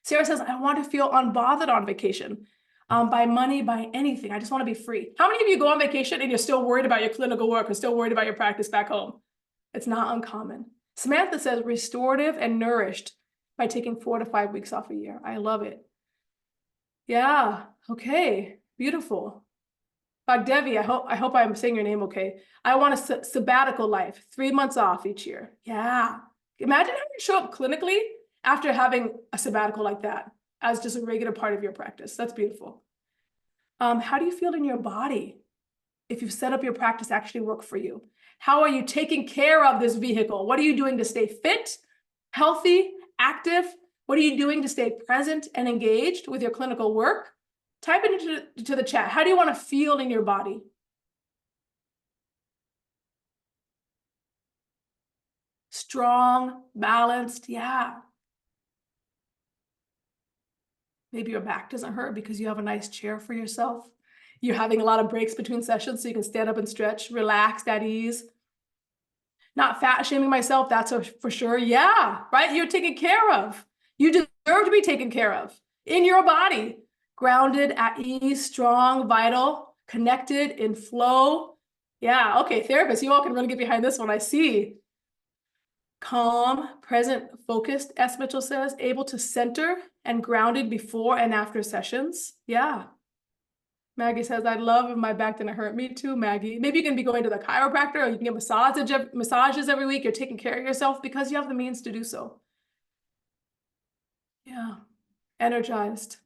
B: Sarah says, I want to feel unbothered on vacation. By money, by anything. I just want to be free. How many of you go on vacation and you're still worried about your clinical work or still worried about your practice back home? It's not uncommon. Samantha says restorative and nourished by taking 4 to 5 weeks off a year. I love it. Yeah. Okay. Beautiful. Bagdevi, I hope I'm saying your name okay. I want a sabbatical life, 3 months off each year. Yeah. Imagine how you show up clinically after having a sabbatical like that as just a regular part of your practice. That's beautiful. How do you feel in your body if you've set up your practice actually work for you? How are you taking care of this vehicle? What are you doing to stay fit, healthy, active? What are you doing to stay present and engaged with your clinical work? Type it into the chat. How do you want to feel in your body? Strong, balanced, yeah. Maybe your back doesn't hurt because you have a nice chair for yourself. You're having a lot of breaks between sessions so you can stand up and stretch, relaxed, at ease. Not fat shaming myself, that's for sure. Yeah, right? You're taken care of. You deserve to be taken care of in your body. Grounded, at ease, strong, vital, connected, in flow. Yeah, okay, therapists, you all can really get behind this one. I see. Calm, present, focused, S. Mitchell says, able to center and grounded before and after sessions. Yeah. Maggie says, I love if my back didn't hurt. Me too, Maggie. Maybe you can be going to the chiropractor or you can get massages every week. You're taking care of yourself because you have the means to do so. Yeah. Energized.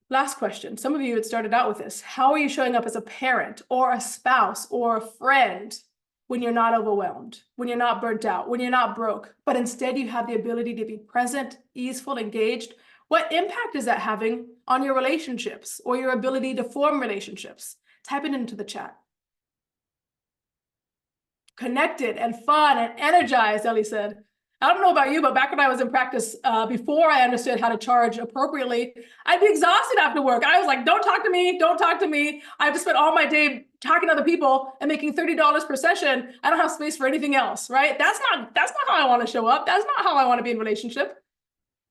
B: Last question. Some of you had started out with this. How are you showing up as a parent or a spouse or a friend when you're not overwhelmed, when you're not burnt out, when you're not broke, but instead you have the ability to be present, easeful, engaged? What impact is that having on your relationships or your ability to form relationships? Type it into the chat. Connected and fun and energized, Ellie said. I don't know about you, but back when I was in practice, before I understood how to charge appropriately, I'd be exhausted after work. I was like, don't talk to me, don't talk to me. I just spent all my day talking to other people and making $30 per session. I don't have space for anything else, right? That's not how I want to show up. That's not how I want to be in relationship.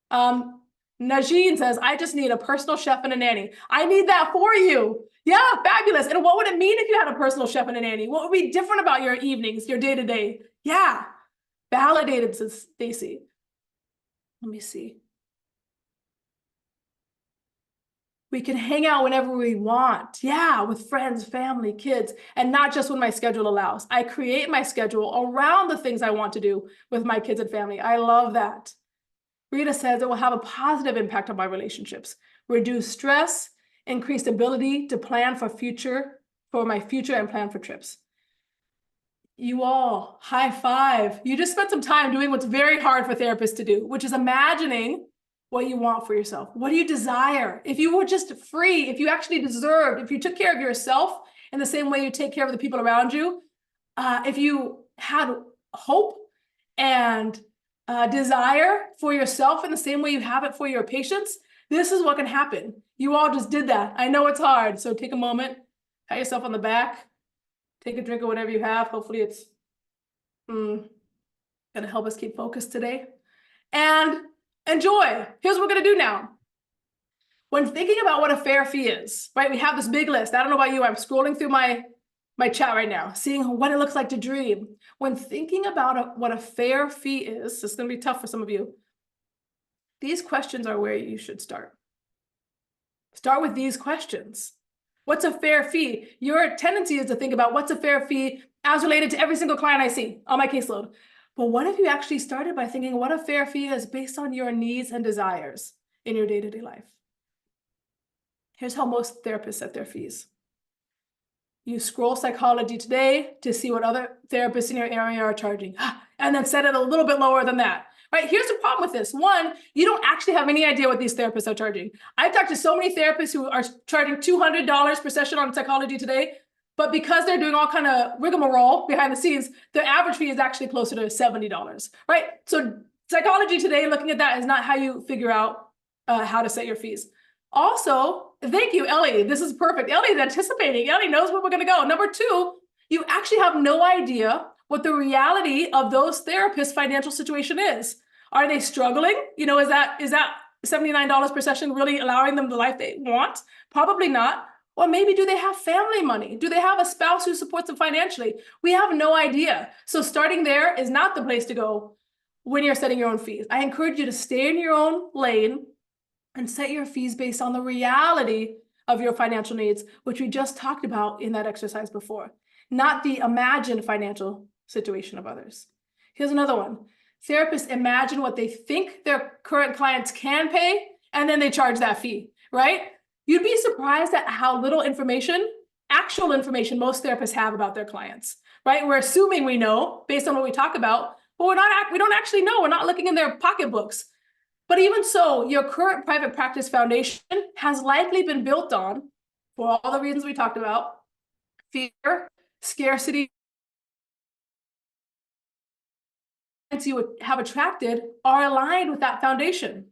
B: Najeen says, I just need a personal chef and a nanny. I need that for you. Yeah, fabulous. And what would it mean if you had a personal chef and a nanny? What would be different about your evenings, your day-to-day? Yeah. Validated, says Stacy. Let me see. We can hang out whenever we want. Yeah, with friends, family, kids, and not just when my schedule allows. I create my schedule around the things I want to do with my kids and family. I love that. Rita says it will have a positive impact on my relationships, reduce stress, increased ability to plan for my future and plan for trips. You all, high five. You just spent some time doing what's very hard for therapists to do, which is imagining what you want for yourself. What do you desire? If you were just free, if you actually deserved, if you took care of yourself in the same way you take care of the people around you, if you had hope and desire for yourself in the same way you have it for your patients, this is what can happen. You all just did that. I know it's hard. So take a moment, pat yourself on the back, take a drink of whatever you have. Hopefully it's going to help us keep focused today. And enjoy. Here's what we're going to do now. When thinking about what a fair fee is, right? We have this big list. I don't know about you. I'm scrolling through my chat right now, seeing what it looks like to dream. When thinking about what a fair fee is, it's going to be tough for some of you. These questions are where you should start. Start with these questions. What's a fair fee? Your tendency is to think about what's a fair fee as related to every single client I see on my caseload. But what if you actually started by thinking what a fair fee is based on your needs and desires in your day-to-day life? Here's how most therapists set their fees. You scroll Psychology Today to see what other therapists in your area are charging, and then set it a little bit lower than that. Right? Here's the problem with this. One, you don't actually have any idea what these therapists are charging. I've talked to so many therapists who are charging $200 per session on Psychology Today, but because they're doing all kind of rigmarole behind the scenes, the average fee is actually closer to $70, right? So Psychology Today, looking at that is not how you figure out how to set your fees. Also, thank you, Ellie. This is perfect. Ellie's anticipating. Ellie knows where we're going to go. Number two, you actually have no idea what the reality of those therapists' financial situation is. Are they struggling? You know, is that $79 per session really allowing them the life they want? Probably not. Or maybe do they have family money? Do they have a spouse who supports them financially? We have no idea. So starting there is not the place to go when you're setting your own fees. I encourage you to stay in your own lane and set your fees based on the reality of your financial needs, which we just talked about in that exercise before, not the imagined financial situation of others. Here's another one. Therapists imagine what they think their current clients can pay, and then they charge that fee, right? You'd be surprised at how little information, actual information, most therapists have about their clients, right? We're assuming we know based on what we talk about, but we don't actually know. We're not looking in their pocketbooks. But even so, your current private practice foundation has likely been built on, for all the reasons we talked about, fear, scarcity, you would have attracted are aligned with that foundation.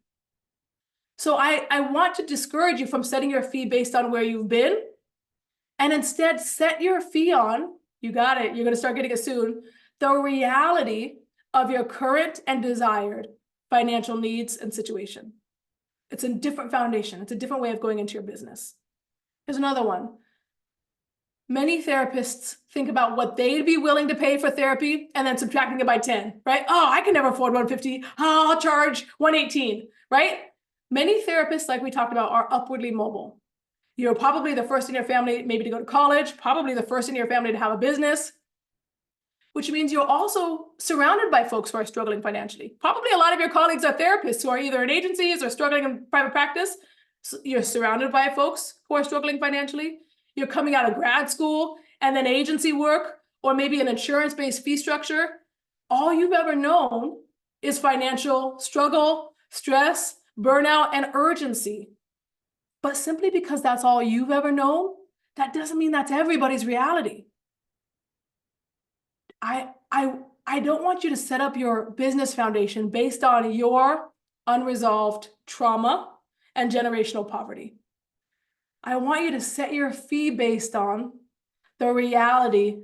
B: So I want to discourage you from setting your fee based on where you've been, and instead set your fee on, you got it, you're going to start getting it soon, the reality of your current and desired financial needs and situation. It's a different foundation. It's a different way of going into your business. Here's another one. Many therapists think about what they'd be willing to pay for therapy and then subtracting it by 10, right? Oh, I can never afford 150. Oh, I'll charge 118, right? Many therapists, like we talked about, are upwardly mobile. You're probably the first in your family maybe to go to college, probably the first in your family to have a business, which means you're also surrounded by folks who are struggling financially. Probably a lot of your colleagues are therapists who are either in agencies or struggling in private practice. So you're surrounded by folks who are struggling financially. You're coming out of grad school and then agency work, or maybe an insurance-based fee structure. All you've ever known is financial struggle, stress, burnout, and urgency. But simply because that's all you've ever known, that doesn't mean that's everybody's reality. I don't want you to set up your business foundation based on your unresolved trauma and generational poverty. I want you to set your fee based on the reality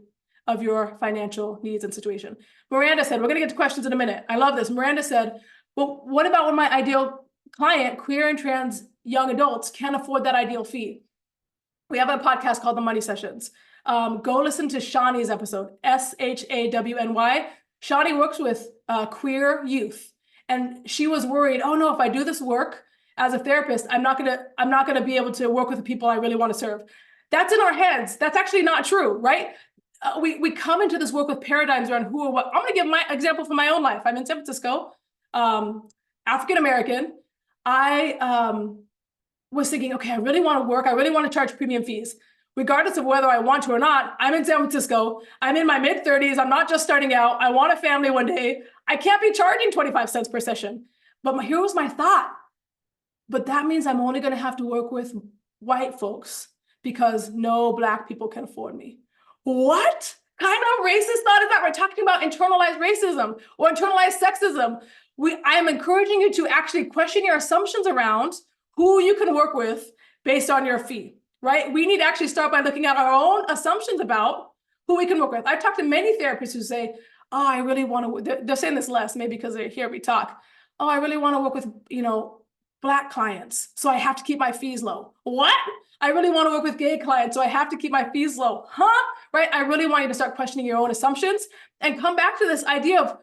B: of your financial needs and situation. Miranda said, we're going to get to questions in a minute. I love this. Miranda said, well, what about when my ideal client, queer and trans young adults, can't afford that ideal fee? We have a podcast called The Money Sessions. Go listen to Shawnee's episode, SHAWNY. Shawnee works with queer youth, and she was worried, oh no, if I do this work as a therapist, I'm not gonna be able to work with the people I really want to serve. That's in our heads. That's actually not true, right? We come into this work with paradigms around who or what. I'm gonna give my example from my own life. I'm in San Francisco, African American. I was thinking, okay, I really want to work. I really want to charge premium fees. regardless of whether I want to or not. I'm in San Francisco. I'm in my mid-30s. I'm not just starting out. I want a family one day. I can't be charging 25 cents per session. But here was my thought. But that means I'm only going to have to work with white folks because no Black people can afford me. What kind of racist thought is that? We're talking about internalized racism or internalized sexism. I am encouraging you to actually question your assumptions around who you can work with based on your fee, right? We need to actually start by looking at our own assumptions about who we can work with. I've talked to many therapists who say, oh, I really want to, they're saying this less, maybe because they hear me talk. Oh, I really want to work with, Black clients, so I have to keep my fees low. What? I really want to work with gay clients, so I have to keep my fees low. Huh? Right? I really want you to start questioning your own assumptions and come back to this idea of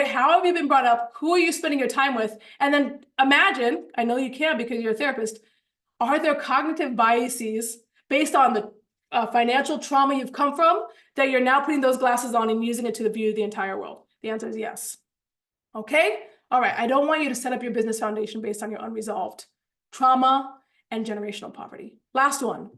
B: how have you been brought up? Who are you spending your time with? And then imagine, I know you can because you're a therapist, are there cognitive biases based on the financial trauma you've come from that you're now putting those glasses on and using it to view the entire world? The answer is yes. Okay? All right, I don't want you to set up your business foundation based on your unresolved trauma and generational poverty. Last one.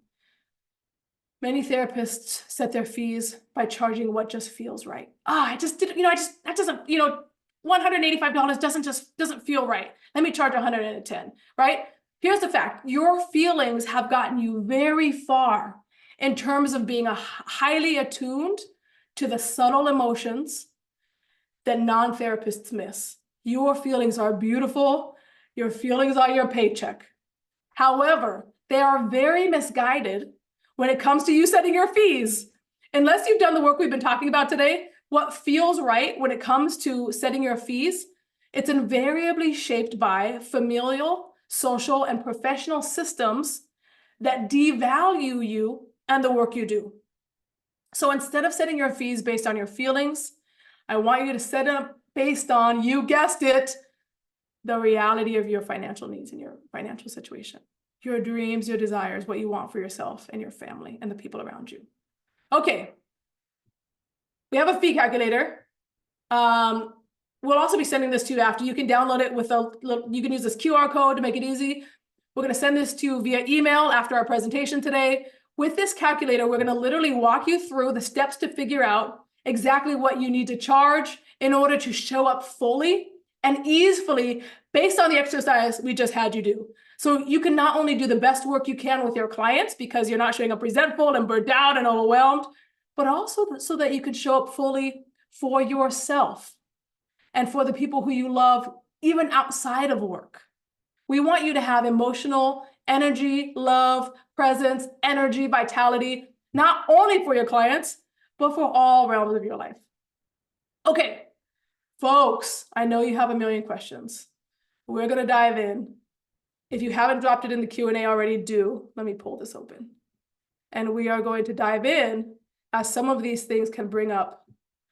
B: Many therapists set their fees by charging what just feels right. I just didn't, that doesn't, $185 doesn't feel right. Let me charge 110, right? Here's the fact. Your feelings have gotten you very far in terms of being highly attuned to the subtle emotions that non-therapists miss. Your feelings are beautiful. Your feelings are your paycheck. However, they are very misguided when it comes to you setting your fees. Unless you've done the work we've been talking about today, what feels right when it comes to setting your fees, it's invariably shaped by familial, social, and professional systems that devalue you and the work you do. So instead of setting your fees based on your feelings, I want you to set them based on, you guessed it, the reality of your financial needs and your financial situation, your dreams, your desires, what you want for yourself and your family and the people around you. Okay. We have a fee calculator. We'll also be sending this to you after. You can download it you can use this QR code to make it easy. We're going to send this to you via email after our presentation today. With this calculator, we're going to literally walk you through the steps to figure out exactly what you need to charge in order to show up fully and easily based on the exercise we just had you do. So you can not only do the best work you can with your clients because you're not showing up resentful and burnt out and overwhelmed, but also so that you can show up fully for yourself and for the people who you love, even outside of work. We want you to have emotional energy, love, presence, energy, vitality, not only for your clients, but for all realms of your life. Okay, folks, I know you have a million questions. We're going to dive in. If you haven't dropped it in the Q&A already, do. Let me pull this open. And we are going to dive in as some of these things can bring up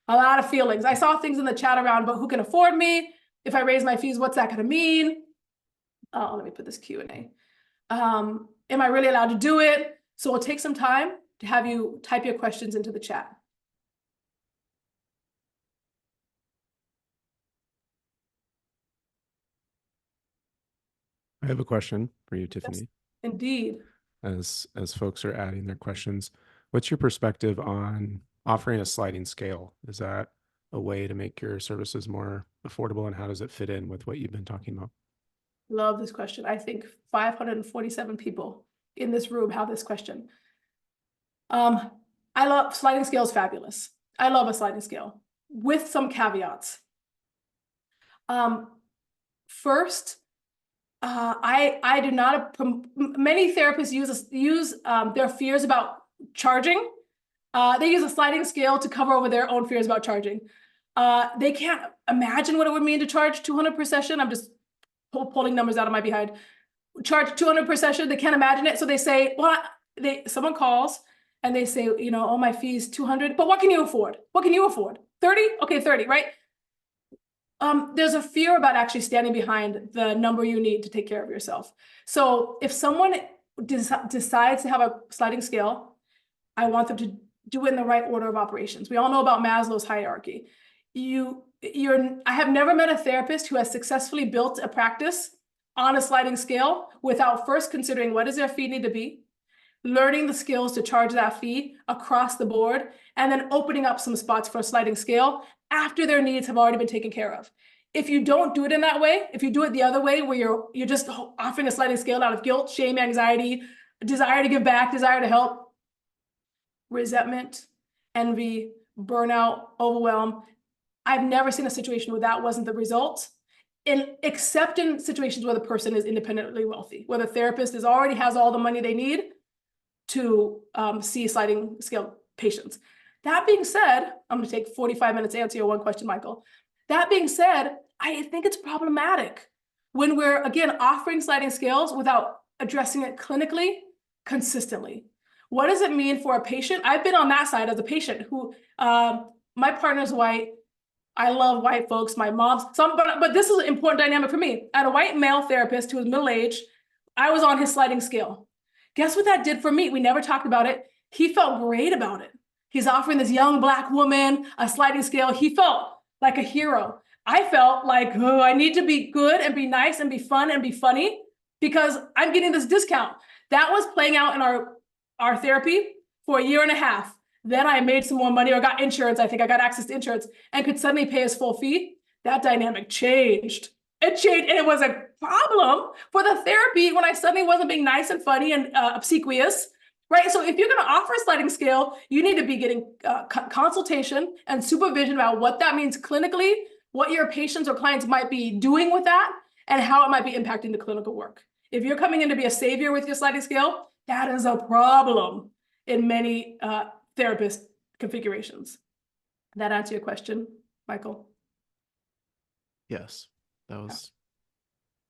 B: a lot of feelings. I saw things in the chat around, but who can afford me? If I raise my fees, what's that going to mean? Oh, let me put this Q&A. Am I really allowed to do it? So we'll take some time to have you type your questions into the chat.
A: I have a question for you, Tiffany.
B: Yes, indeed.
A: As folks are adding their questions, what's your perspective on offering a sliding scale? Is that a way to make your services more affordable, and how does it fit in with what you've been talking about?
B: Love this question. I think 547 people in this room have this question. I love sliding scale is fabulous. I love a sliding scale with some caveats. First, I do not, many therapists use their fears about charging. They use a sliding scale to cover over their own fears about charging. They can't imagine what it would mean to charge 200 per session. I'm just pulling numbers out of my behind. Charge 200 per session. They can't imagine it. So they say, well, someone calls and they say, oh, my fee is 200, but what can you afford? What can you afford? 30? Okay, 30, right? There's a fear about actually standing behind the number you need to take care of yourself. So if someone decides to have a sliding scale, I want them to do it in the right order of operations. We all know about Maslow's hierarchy. I have never met a therapist who has successfully built a practice on a sliding scale without first considering what does their fee need to be? learning the skills to charge that fee across the board, and then opening up some spots for a sliding scale after their needs have already been taken care of. If you don't do it in that way, if you do it the other way, where you're just offering a sliding scale out of guilt, shame, anxiety, desire to give back, desire to help, resentment, envy, burnout, overwhelm. I've never seen a situation where that wasn't the result, except in situations where the person is independently wealthy, where the therapist already has all the money they need to see sliding scale patients. That being said, I'm going to take 45 minutes to answer your one question, Michael. That being said, I think it's problematic when we're, again, offering sliding scales without addressing it clinically consistently. What does it mean for a patient? I've been on that side as a patient who, my partner's white. I love white folks, my mom's, but this is an important dynamic for me. I had a white male therapist who was middle-aged. I was on his sliding scale. Guess what that did for me? We never talked about it. He felt great about it. He's offering this young Black woman a sliding scale. He felt like a hero. I felt like, oh, I need to be good and be nice and be fun and be funny because I'm getting this discount. That was playing out in our therapy for a year and a half. Then I made some more money or got insurance. I think I got access to insurance and could suddenly pay his full fee. That dynamic changed. It changed, and it was a problem for the therapy when I suddenly wasn't being nice and funny and obsequious, right? So if you're going to offer a sliding scale, you need to be getting consultation and supervision about what that means clinically, what your patients or clients might be doing with that, and how it might be impacting the clinical work. If you're coming in to be a savior with your sliding scale, that is a problem in many therapist configurations. That answer your question, Michael?
A: Yes, that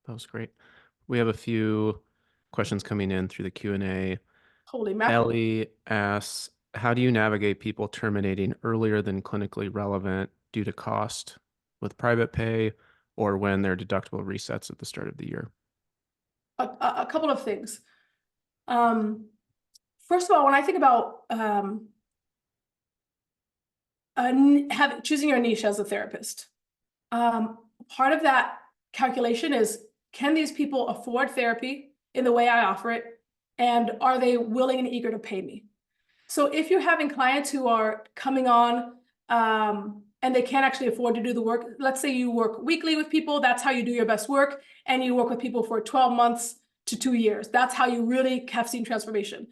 A: was great. We have a few questions coming in through the Q&A.
B: Holy mackerel.
A: Ellie asks, how do you navigate people terminating earlier than clinically relevant due to cost with private pay or when their deductible resets at the start of the year?
B: A couple of things. First of all, when I think about choosing your niche as a therapist, part of that calculation is, can these people afford therapy in the way I offer it? And are they willing and eager to pay me? So if you're having clients who are coming on and they can't actually afford to do the work, let's say you work weekly with people, that's how you do your best work, and you work with people for 12 months to 2 years. That's how you really have seen transformation.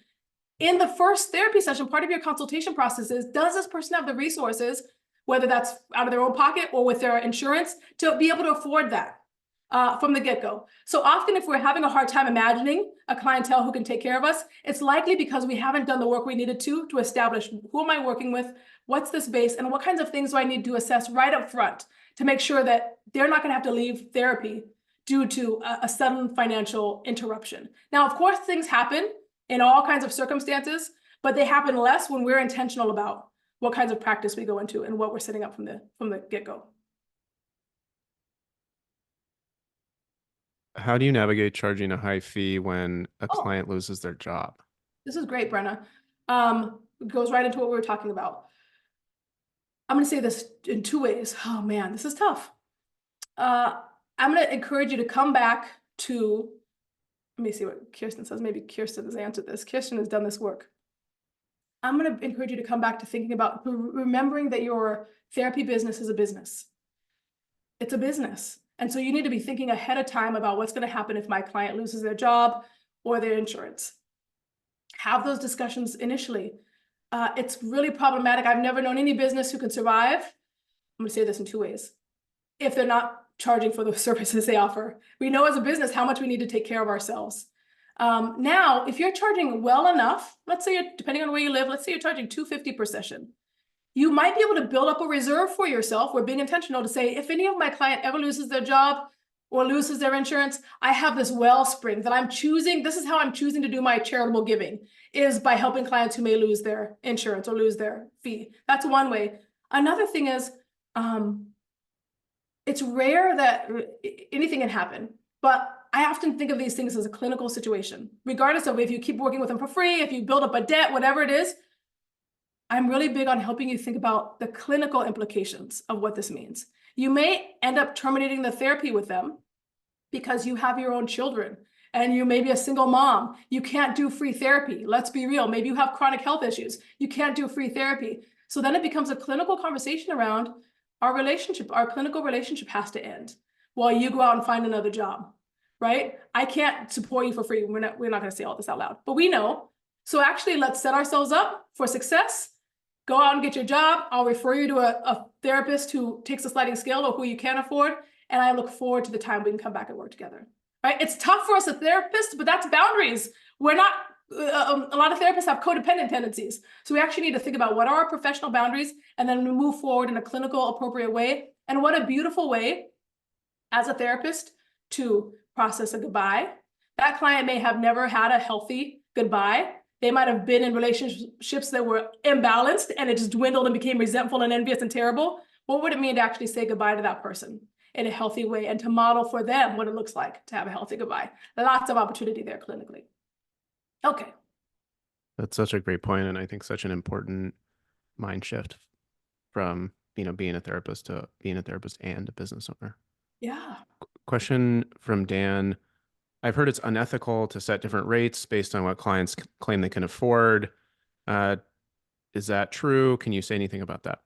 B: In the first therapy session, part of your consultation process is, does this person have the resources, whether that's out of their own pocket or with their insurance, to be able to afford that from the get-go? So often if we're having a hard time imagining a clientele who can take care of us, it's likely because we haven't done the work we needed to establish, who am I working with, what's this base, and what kinds of things do I need to assess right up front to make sure that they're not going to have to leave therapy due to a sudden financial interruption. Now, of course, things happen in all kinds of circumstances, but they happen less when we're intentional about what kinds of practice we go into and what we're setting up from the get-go.
A: How do you navigate charging a high fee when a client loses their job?
B: This is great, Brenna. It goes right into what we were talking about. I'm going to say this in 2 ways. Oh man, this is tough. I'm going to encourage you to come back to, let me see what Kirsten says. Maybe Kirsten has answered this. Kirsten has done this work. I'm going to encourage you to come back to thinking about remembering that your therapy business is a business. It's a business. And so you need to be thinking ahead of time about what's going to happen if my client loses their job or their insurance. Have those discussions initially. It's really problematic. I've never known any business who can survive. I'm going to say this in 2 ways. If they're not charging for the services they offer. We know as a business how much we need to take care of ourselves. Now, if you're charging well enough, let's say depending on where you live, let's say you're charging $250 per session. You might be able to build up a reserve for yourself. We're being intentional to say, if any of my client ever loses their job or loses their insurance, I have this wellspring that I'm choosing. This is how I'm choosing to do my charitable giving, is by helping clients who may lose their insurance or lose their fee. That's one way. Another thing is, it's rare that anything can happen, but I often think of these things as a clinical situation. Regardless of if you keep working with them for free, if you build up a debt, whatever it is, I'm really big on helping you think about the clinical implications of what this means. You may end up terminating the therapy with them because you have your own children and you may be a single mom, you can't do free therapy. Let's be real. Maybe you have chronic health issues. You can't do free therapy. So then it becomes a clinical conversation around our relationship. Our clinical relationship has to end while you go out and find another job, right? I can't support you for free. We're not going to say all this out loud, but we know. So actually, let's set ourselves up for success. Go out and get your job. I'll refer you to a therapist who takes a sliding scale or who you can afford. And I look forward to the time we can come back and work together. Right? It's tough for us as therapists, but that's boundaries. We're not, a lot of therapists have codependent tendencies. So we actually need to think about what are our professional boundaries and then move forward in a clinical appropriate way. And what a beautiful way as a therapist to process a goodbye. That client may have never had a healthy goodbye. They might have been in relationships that were imbalanced and it just dwindled and became resentful and envious and terrible. What would it mean to actually say goodbye to that person in a healthy way and to model for them what it looks like to have a healthy goodbye? Lots of opportunity there clinically. Okay.
A: That's such a great point, and I think such an important mind shift from, being a therapist to being a therapist and a business owner.
B: Yeah.
A: Question from Dan. I've heard it's unethical to set different rates based on what clients claim they can afford. Is that true? Can you say anything about that?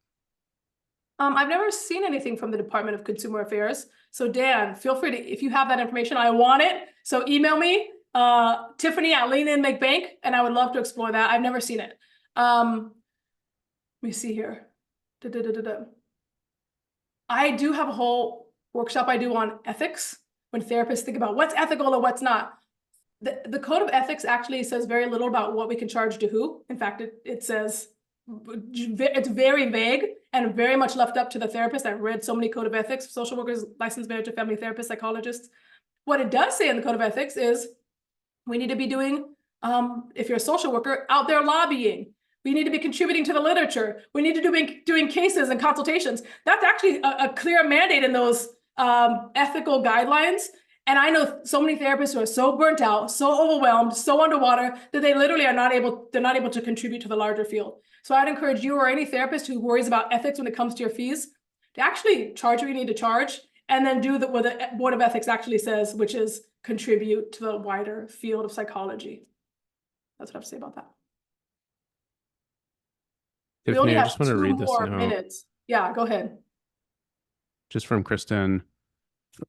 B: I've never seen anything from the Department of Consumer Affairs. So Dan, feel free to, if you have that information, I want it. So email me, Tiffany at Lean In Make Bank, and I would love to explore that. I've never seen it. Let me see here. I do have a whole workshop I do on ethics when therapists think about what's ethical or what's not. The code of ethics actually says very little about what we can charge to who. In fact, it says it's very vague and very much left up to the therapist. I've read so many code of ethics, social workers, licensed marriage and family therapists, psychologists. What it does say in the code of ethics is we need to be doing, if you're a social worker, out there lobbying. We need to be contributing to the literature. We need to be doing cases and consultations. That's actually a clear mandate in those ethical guidelines. And I know so many therapists who are so burnt out, so overwhelmed, so underwater that they literally are not able, they're not able to contribute to the larger field. So I'd encourage you or any therapist who worries about ethics when it comes to your fees to actually charge what you need to charge and then do what the Board of Ethics actually says, which is contribute to the wider field of psychology. That's what I have to say about that.
A: Tiffany,
B: we only have
A: I just want to read this note.
B: Minutes. Yeah, go ahead.
A: Just from Kristen.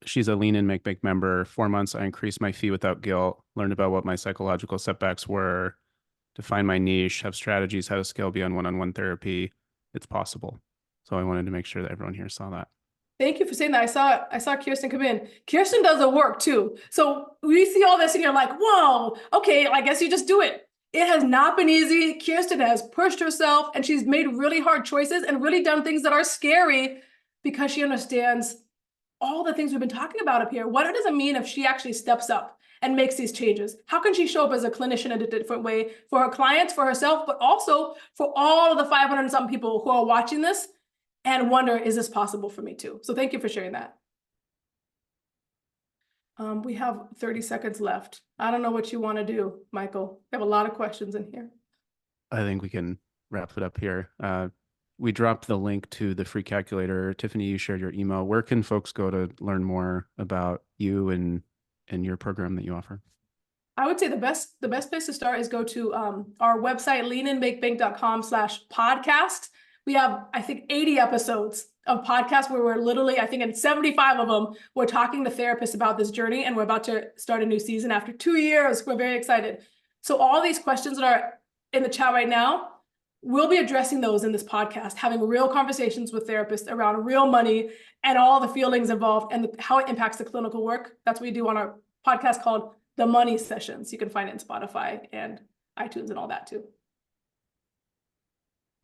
A: She's a Lean In Make Bank member. 4 months, I increased my fee without guilt, learned about what my psychological setbacks were, define my niche, have strategies how to scale beyond one-on-one therapy. It's possible. So I wanted to make sure that everyone here saw that.
B: Thank you for saying that. I saw Kirsten come in. Kirsten does the work too. So we see all this and you're like, whoa, okay, I guess you just do it. It has not been easy. Kirsten has pushed herself and she's made really hard choices and really done things that are scary because she understands all the things we've been talking about up here. What does it mean if she actually steps up and makes these changes? How can she show up as a clinician in a different way for her clients, for herself, but also for all of the 500 and some people who are watching this and wonder, is this possible for me too? So thank you for sharing that. We have 30 seconds left. I don't know what you want to do, Michael. We have a lot of questions in here.
A: I think we can wrap it up here. We dropped the link to the free calculator. Tiffany, you shared your email. Where can folks go to learn more about you and your program that you offer?
B: I would say the best place to start is go to our website, leaninmakebank.com/podcast. We have, I think, 80 episodes of podcasts where we're literally, I think in 75 of them, we're talking to therapists about this journey, and we're about to start a new season after 2 years. We're very excited. So all these questions that are in the chat right now, we'll be addressing those in this podcast, having real conversations with therapists around real money and all the feelings involved and how it impacts the clinical work. That's what we do on our podcast called The Money Sessions. You can find it in Spotify and iTunes and all that too.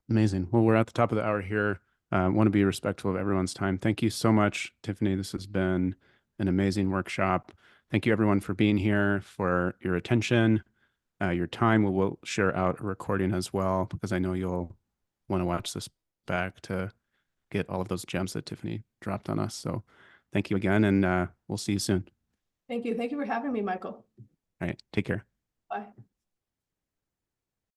A: Amazing. Well, we're at the top of the hour here. I want to be respectful of everyone's time. Thank you so much, Tiffany. This has been an amazing workshop. Thank you everyone for being here, for your attention. Your time. We'll share out a recording as well, because I know you'll want to watch this back to get all of those gems that Tiffany dropped on us. So thank you again, and we'll see you soon.
B: Thank you. Thank you for having me, Michael.
A: All right. Take care.
B: Bye.